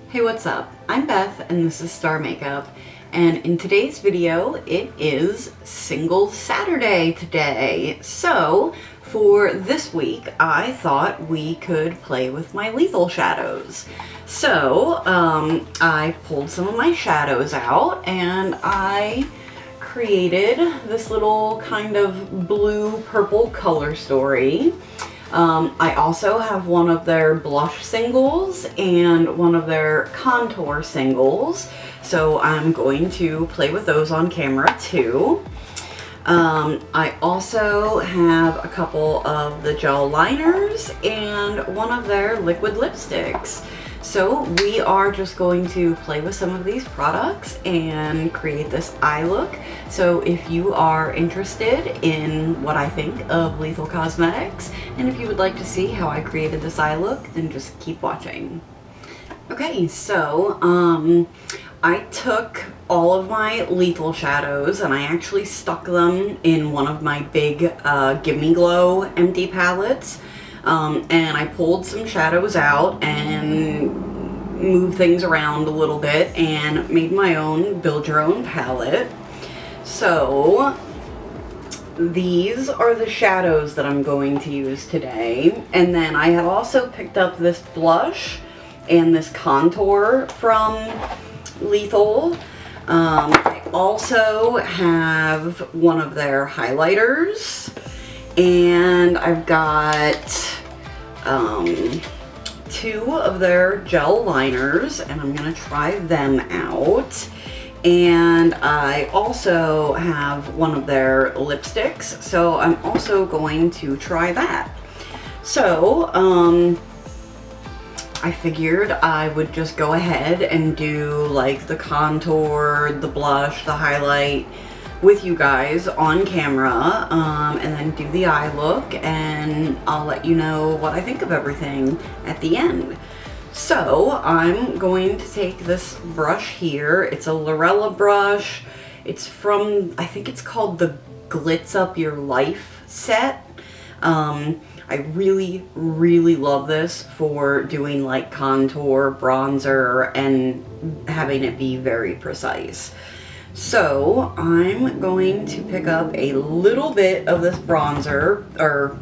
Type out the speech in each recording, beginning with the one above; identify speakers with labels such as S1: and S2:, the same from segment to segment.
S1: Hey, what's up? I'm Beth and this is Star Makeup, and in today's video it is Single Saturday today. So for this week I thought we could play with my lethal shadows. So I pulled some of my shadows out and I created this little kind of blue purple color story. I also have one of their blush singles and one of their contour singles, so I'm going to play with those on camera too. I also have a couple of the gel liners and one of their liquid lipsticks. So we are just going to play with some of these products and create this eye look. So if you are interested in what I think of Lethal Cosmetics, and if you would like to see how I created this eye look, then just keep watching. Okay, so I took all of my lethal shadows and I actually stuck them in one of my big Give Me Glow empty palettes. And I pulled some shadows out and moved things around a little bit and made my own build your own palette. So these are the shadows that I'm going to use today. And then I have also picked up this blush and this contour from Lethal. I also have one of their highlighters. And I've got two of their gel liners and I'm gonna try them out. And I also have one of their lipsticks, so I'm also going to try that. So I figured I would just go ahead and do like the contour, the blush, the highlight with you guys on camera, and then do the eye look, and I'll let you know what I think of everything at the end. So I'm going to take this brush here. It's a Lorella brush. It's from, I think it's called the Glitz Up Your Life set. I really love this for doing like contour, bronzer, and having it be very precise. So I'm going to pick up a little bit of this bronzer or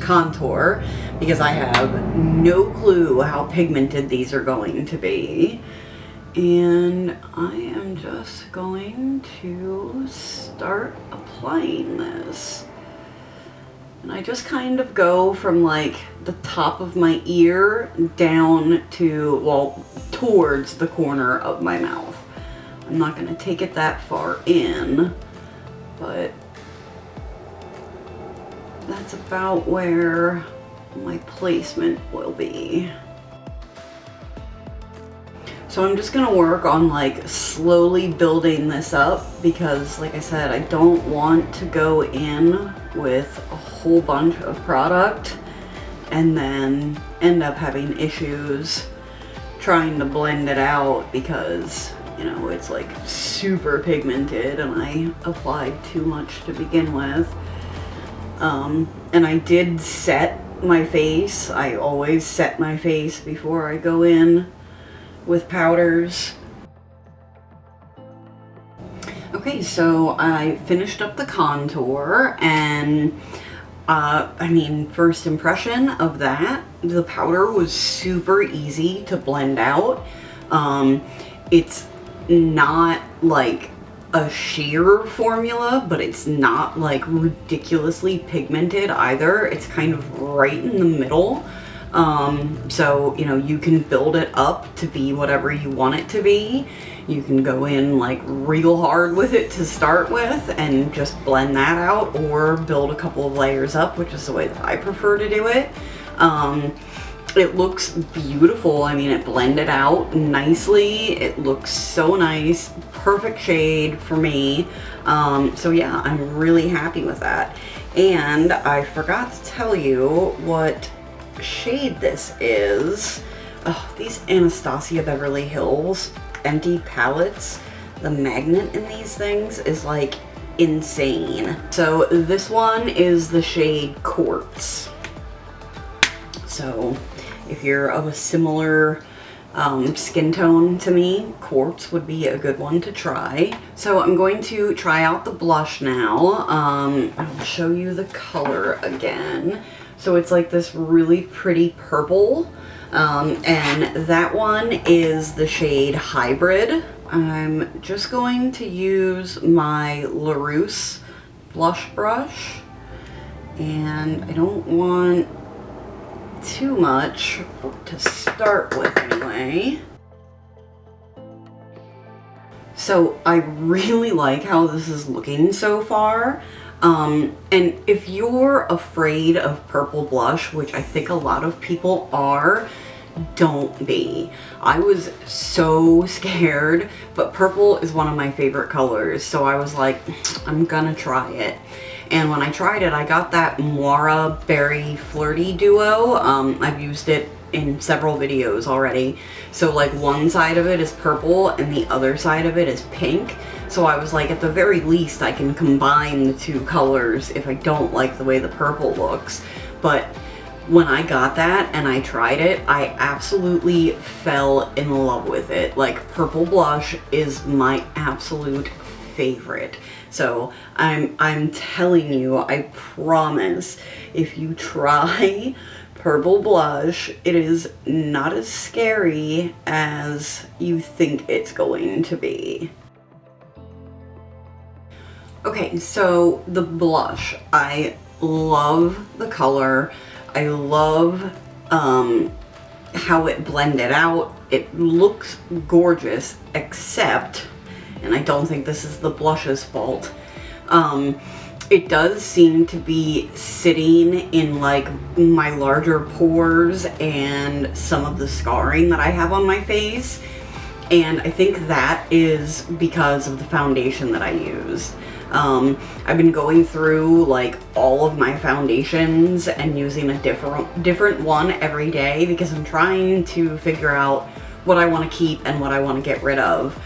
S1: contour because I have no clue how pigmented these are going to be. And I am just going to start applying this. And I just kind of go from like the top of my ear down to, well, towards the corner of my mouth. I'm not going to take it that far in, but that's about where my placement will be. So I'm just going to work on like slowly building this up because, like I said, I don't want to go in with a whole bunch of product and then end up having issues trying to blend it out because, you know, it's like super pigmented and I applied too much to begin with. And I did set my face. I always set my face before I go in with powders. Okay, so I finished up the contour and I mean, first impression of that, the powder was super easy to blend out. It's not like a sheer formula, but it's not like ridiculously pigmented either. It's kind of right in the middle. So, you know, you can build it up to be whatever you want it to be. You can go in like real hard with it to start with and just blend that out, or build a couple of layers up, which is the way that I prefer to do it. It looks beautiful. I mean, it blended out nicely. It looks so nice. Perfect shade for me. So yeah, I'm really happy with that. And I forgot to tell you what shade this is. Oh, these Anastasia Beverly Hills empty palettes. The magnet in these things is like insane. So this one is the shade Quartz. So if you're of a similar skin tone to me, quartz would be a good one to try. So I'm going to try out the blush now. I'll show you the color again. So it's like this really pretty purple, and that one is the shade Hybrid. I'm just going to use my Larousse blush brush, and I don't want too much to start with anyway. So I really like how this is looking so far. And if you're afraid of purple blush, which I think a lot of people are, don't be. I was so scared, but purple is one of my favorite colors, so I was like, I'm gonna try it. And when I tried it, I got that Moira Berry Flirty Duo. I've used it in several videos already. So like one side of it is purple and the other side of it is pink. So I was like, at the very least, I can combine the two colors if I don't like the way the purple looks. But when I got that and I tried it, I absolutely fell in love with it. Like, purple blush is my absolute favorite. So I'm telling you, I promise, if you try purple blush, it is not as scary as you think it's going to be. Okay, so the blush, I love the color. I love how it blended out. It looks gorgeous, except, and I don't think this is the blush's fault, it does seem to be sitting in like my larger pores and some of the scarring that I have on my face. And I think that is because of the foundation that I used. I've been going through like all of my foundations and using a different one every day because I'm trying to figure out what I want to keep and what I want to get rid of.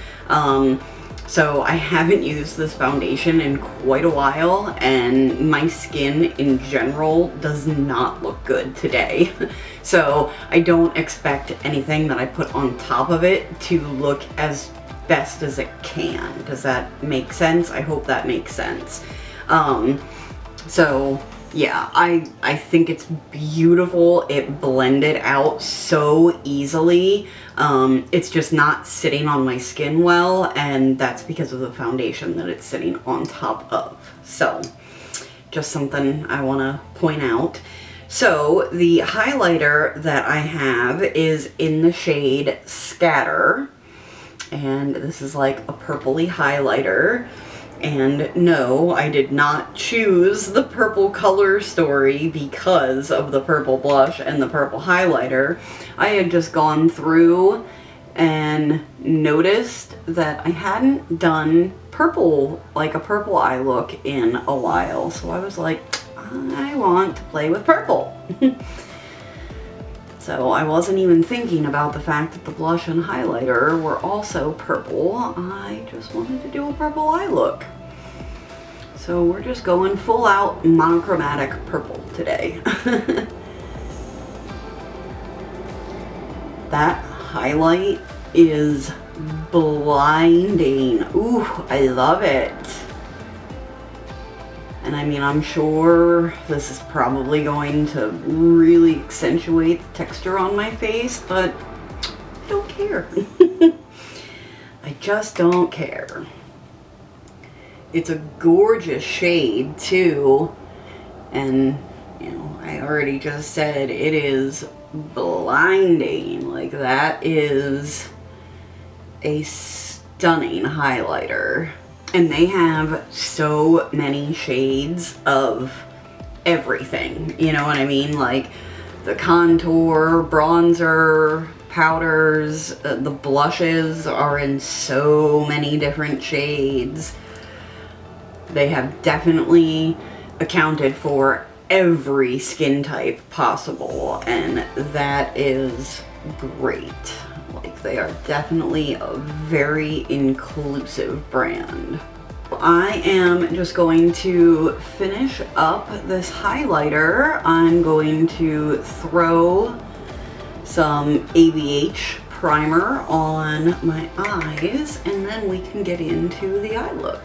S1: So I haven't used this foundation in quite a while, and my skin in general does not look good today. So I don't expect anything that I put on top of it to look as best as it can. Does that make sense? I hope that makes sense. So yeah, I think it's beautiful. It blended out so easily. It's just not sitting on my skin well, and that's because of the foundation that it's sitting on top of. So just something I want to point out. So the highlighter that I have is in the shade Scatter, and this is like a purpley highlighter. And no, I did not choose the purple color story because of the purple blush and the purple highlighter. I had just gone through and noticed that I hadn't done purple, like a purple eye look, in a while. So I was like, I want to play with purple. So I wasn't even thinking about the fact that the blush and highlighter were also purple. I just wanted to do a purple eye look. So we're just going full out monochromatic purple today. That highlight is blinding. Ooh, I love it. And I mean, I'm sure this is probably going to really accentuate the texture on my face, but I don't care. I just don't care. It's a gorgeous shade too, and you know, I already just said it is blinding. Like, that is a stunning highlighter. And they have so many shades of everything, you know what I mean? Like the contour, bronzer, powders, the blushes are in so many different shades. They have definitely accounted for every skin type possible, and that is great. Like, they are definitely a very inclusive brand. I am just going to finish up this highlighter. I'm going to throw some ABH primer on my eyes, and then we can get into the eye look.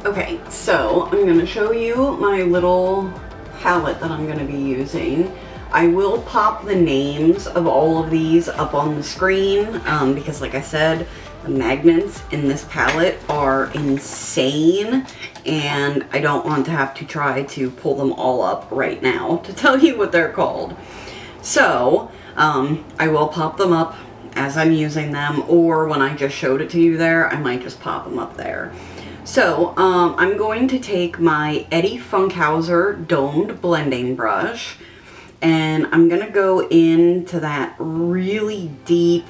S1: Okay, so I'm going to show you my little palette that I'm going to be using. I will pop the names of all of these up on the screen because, like I said, the magnets in this palette are insane, and I don't want to have to try to pull them all up right now to tell you what they're called. So I will pop them up as I'm using them, or when I just showed it to you there, I might just pop them up there. So I'm going to take my Eddie Funkhauser domed blending brush, and I'm gonna go into that really deep,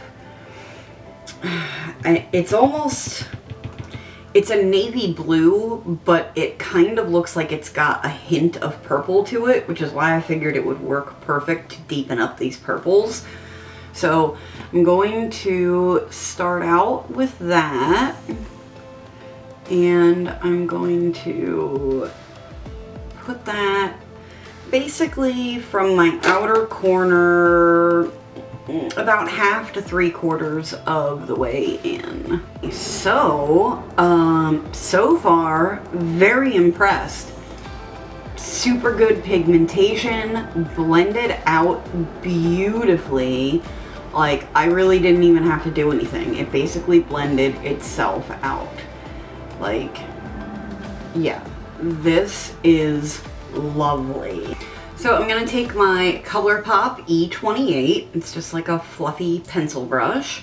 S1: it's a navy blue, but it kind of looks like it's got a hint of purple to it, which is why I figured it would work perfect to deepen up these purples. So I'm going to start out with that, and I'm going to put that basically from my outer corner about half to 3/4 of the way in. So, so far, very impressed. Super good pigmentation, blended out beautifully. Like, I really didn't even have to do anything. It basically blended itself out. Like, yeah, this is lovely. So I'm going to take my ColourPop E28, it's just like a fluffy pencil brush,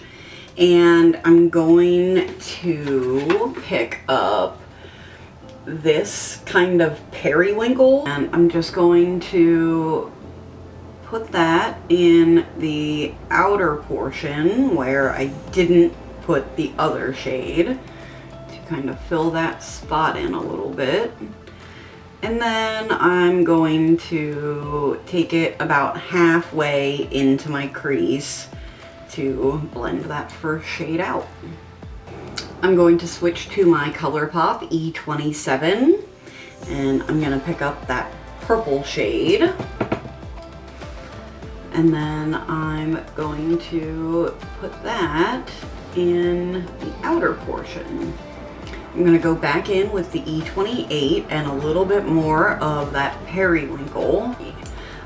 S1: and I'm going to pick up this kind of periwinkle, and I'm just going to put that in the outer portion where I didn't put the other shade, to kind of fill that spot in a little bit. And then I'm going to take it about halfway into my crease to blend that first shade out. I'm going to switch to my ColourPop E27, and I'm going to pick up that purple shade. And then I'm going to put that in the outer portion. I'm going to go back in with the E28 and a little bit more of that periwinkle.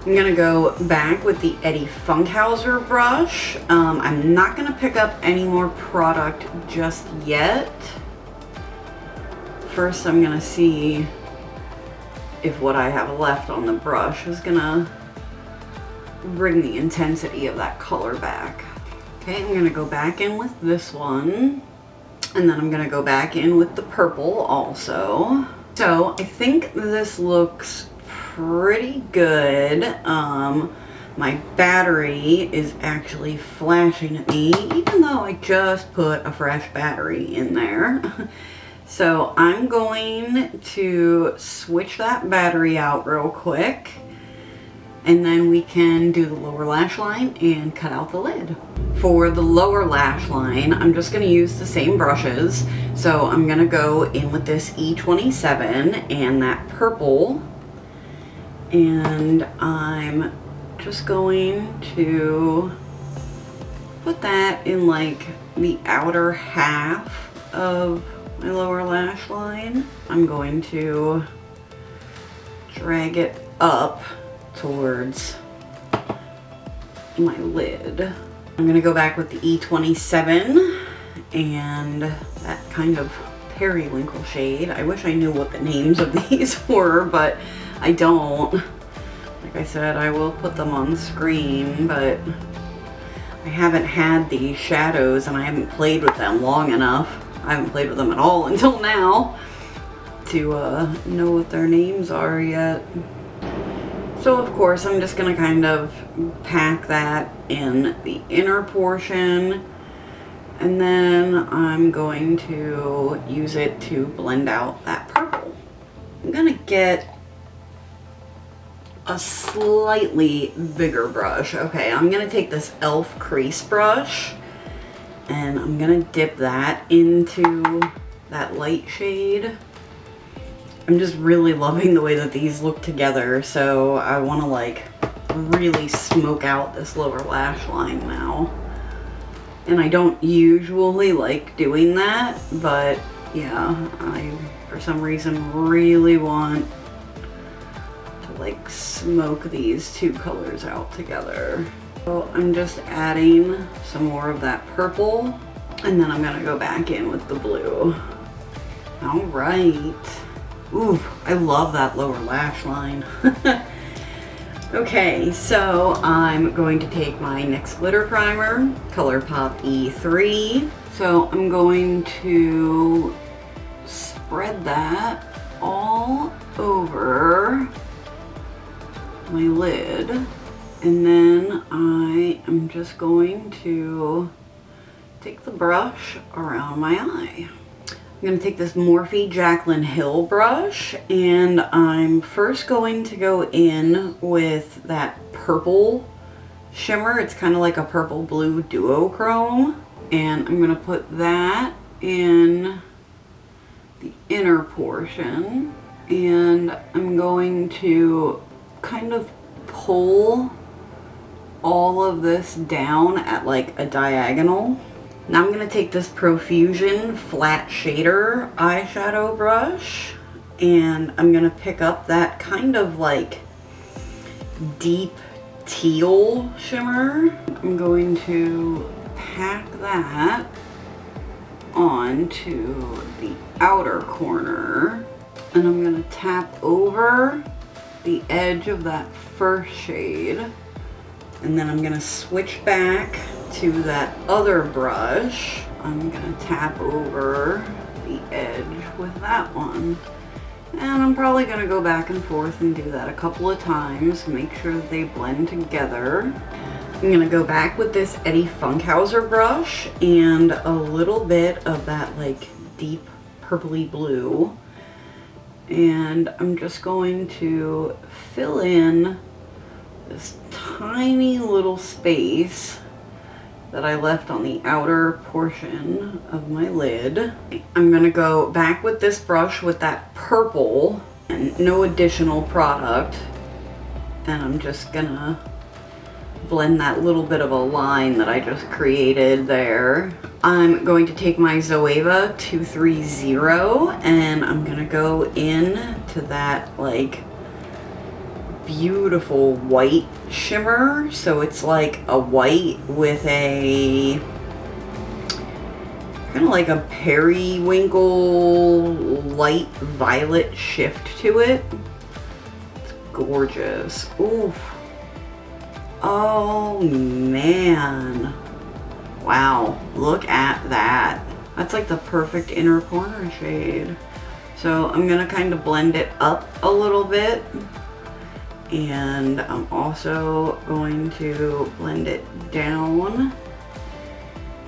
S1: I'm going to go back with the Eddie Funkhauser brush. I'm not going to pick up any more product just yet. First, I'm going to see if what I have left on the brush is going to bring the intensity of that color back. Okay, I'm going to go back in with this one. And then I'm going to go back in with the purple also. So I think this looks pretty good. My battery is actually flashing at me, even though I just put a fresh battery in there. So I'm going to switch that battery out real quick, and then we can do the lower lash line and cut out the lid. For the lower lash line, I'm just going to use the same brushes. So I'm going to go in with this E27 and that purple, and I'm just going to put that in like the outer half of my lower lash line. I'm going to drag it up towards my lid. I'm going to go back with the E27 and that kind of periwinkle shade. I wish I knew what the names of these were, but I don't. Like I said, I will put them on the screen, but I haven't had these shadows and I haven't played with them long enough. I haven't played with them at all until now to know what their names are yet. So of course I'm just going to kind of pack that in the inner portion, and then I'm going to use it to blend out that purple. I'm going to get a slightly bigger brush. Okay, I'm going to take this e.l.f. crease brush and I'm going to dip that into that light shade. I'm just really loving the way that these look together, so I want to like really smoke out this lower lash line now. And I don't usually like doing that, but yeah, I, for some reason, really want to like smoke these two colors out together. So I'm just adding some more of that purple, and then I'm gonna go back in with the blue. All right. Ooh, I love that lower lash line. Okay, so I'm going to take my NYX glitter primer, ColourPop E3. So I'm going to spread that all over my lid, and then I am just going to take the brush around my eye. I'm going to take this Morphe Jaclyn Hill brush, and I'm first going to go in with that purple shimmer. It's kind of like a purple blue duochrome, and I'm going to put that in the inner portion, and I'm going to kind of pull all of this down at like a diagonal. Now I'm going to take this Profusion Flat Shader eyeshadow brush, and I'm going to pick up that kind of like deep teal shimmer. I'm going to pack that onto the outer corner, and I'm going to tap over the edge of that first shade, and then I'm going to switch back to that other brush. I'm going to tap over the edge with that one. And I'm probably going to go back and forth and do that a couple of times, make sure that they blend together. I'm going to go back with this Eddie Funkhauser brush and a little bit of that like deep purpley blue. And I'm just going to fill in this tiny little space that I left on the outer portion of my lid. I'm gonna go back with this brush with that purple and no additional product, and I'm just gonna blend that little bit of a line that I just created there. I'm going to take my Zoeva 230 and I'm gonna go in to that like beautiful white shimmer. So it's like a white with a kind of like a periwinkle light violet shift to it. It's gorgeous. Ooh. Oh man. Wow, look at that. That's like the perfect inner corner shade. So I'm gonna kind of blend it up a little bit. And I'm also going to blend it down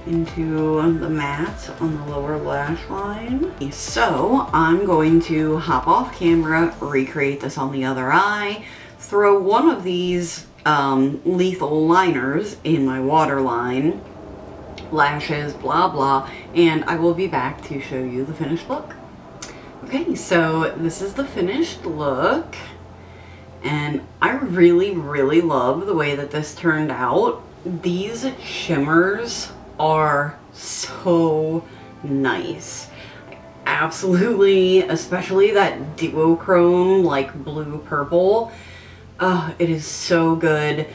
S1: into the matte on the lower lash line. So I'm going to hop off camera, recreate this on the other eye, throw one of these lethal liners in my waterline, lashes, blah blah, and I will be back to show you the finished look. Okay, so this is the finished look. And I really, really love the way that this turned out. These shimmers are so nice. Absolutely, especially that duochrome, like blue purple. It is so good.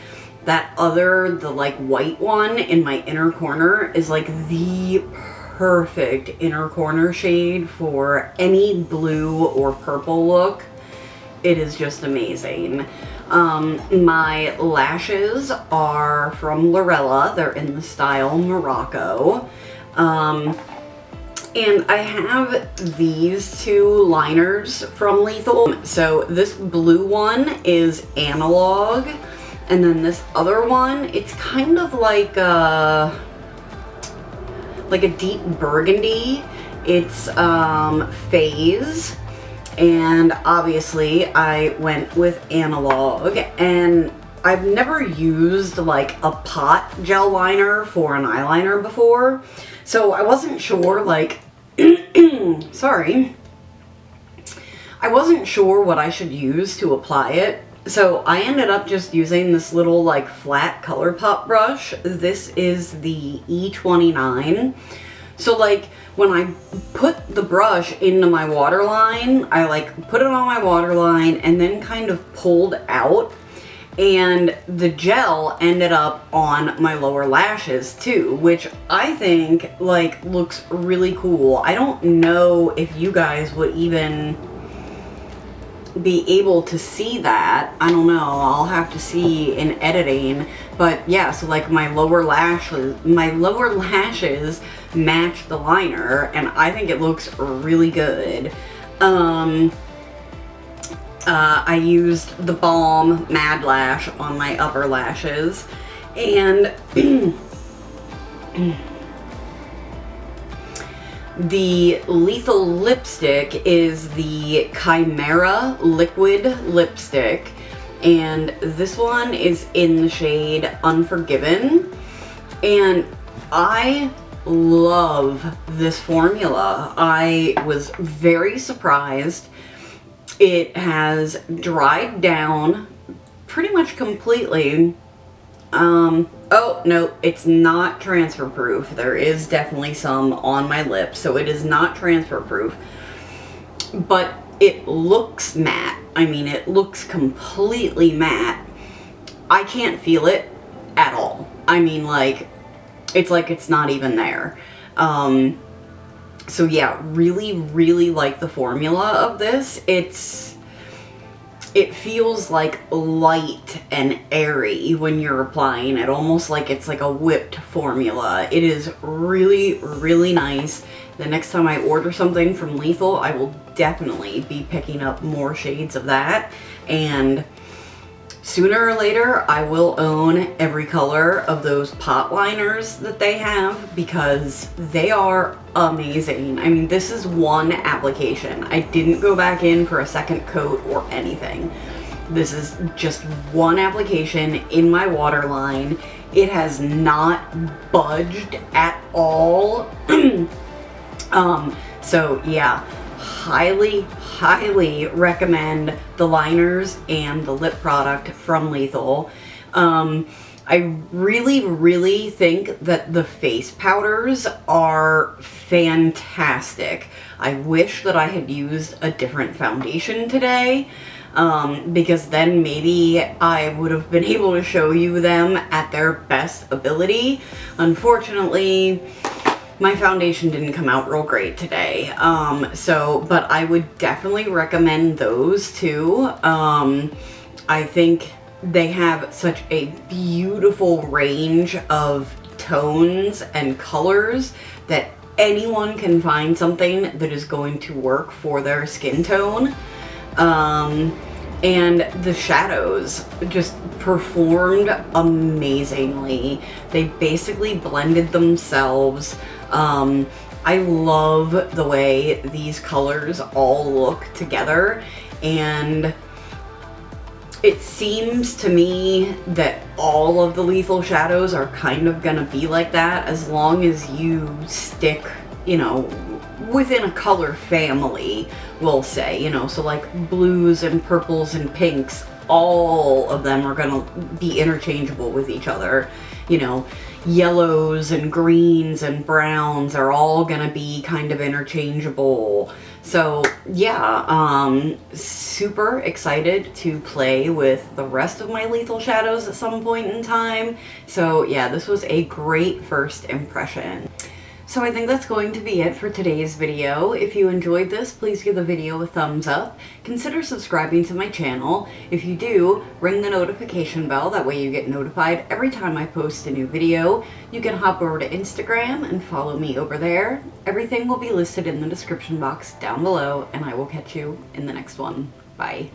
S1: That other, the like white one in my inner corner is like the perfect inner corner shade for any blue or purple look. It is just amazing. My lashes are from Lorella. They're in the style Morocco. And I have these two liners from Lethal. So this blue one is Analog, and then this other one, it's kind of like a deep burgundy. It's Phase. And obviously I went with Analog, and I've never used like a pot gel liner for an eyeliner before, so I wasn't sure like sorry, I wasn't sure what I should use to apply it. So I ended up just using this little like flat ColourPop brush. This is the E29. So like when I put the brush into my waterline, I like put it on my waterline and then kind of pulled out, and the gel ended up on my lower lashes too, which I think like looks really cool. I don't know if you guys would even be able to see that. I don't know, I'll have to see in editing. But yeah, so like my lower lashes match the liner, and I think it looks really good. I used the Balm Mad Lash on my upper lashes, and the Lethal lipstick is the Chimera liquid lipstick, and this one is in the shade Unforgiven, and I love this formula. I was very surprised. It has dried down pretty much completely. Oh, no, it's not transfer proof. There is definitely some on my lips, so it is not transfer proof. But it looks matte. I mean, it looks completely matte. I can't feel it at all. I mean, like it's not even there. So yeah, really like the formula of this. It feels like light and airy when you're applying it, almost like it's like a whipped formula. It is really nice. The next time I order something from Lethal, I will definitely be picking up more shades of that, and sooner or later I will own every color of those pot liners that they have, because they are amazing. I mean, this is one application. I didn't go back in for a second coat or anything. This is just one application in my waterline. It has not budged at all. So yeah, highly recommend the liners and the lip product from Lethal. I really think that the face powders are fantastic. I wish that I had used a different foundation today, because then maybe I would have been able to show you them at their best ability. Unfortunately, my foundation didn't come out real great today. But I would definitely recommend those too. I think they have such a beautiful range of tones and colors that anyone can find something that is going to work for their skin tone. And the shadows just performed amazingly. They basically blended themselves. I love the way these colors all look together, and it seems to me that all of the Lethal shadows are kind of gonna be like that, as long as you stick, you know, within a color family, we'll say, you know, so like blues and purples and pinks, all of them are gonna be interchangeable with each other. You know, yellows and greens and browns are all gonna be kind of interchangeable. So yeah, super excited to play with the rest of my Lethal shadows at some point in time. So yeah, this was a great first impression. So I think that's going to be it for today's video. If you enjoyed this, please give the video a thumbs up. Consider subscribing to my channel. If you do, ring the notification bell. That way you get notified every time I post a new video. You can hop over to Instagram and follow me over there. Everything will be listed in the description box down below, and I will catch you in the next one. Bye.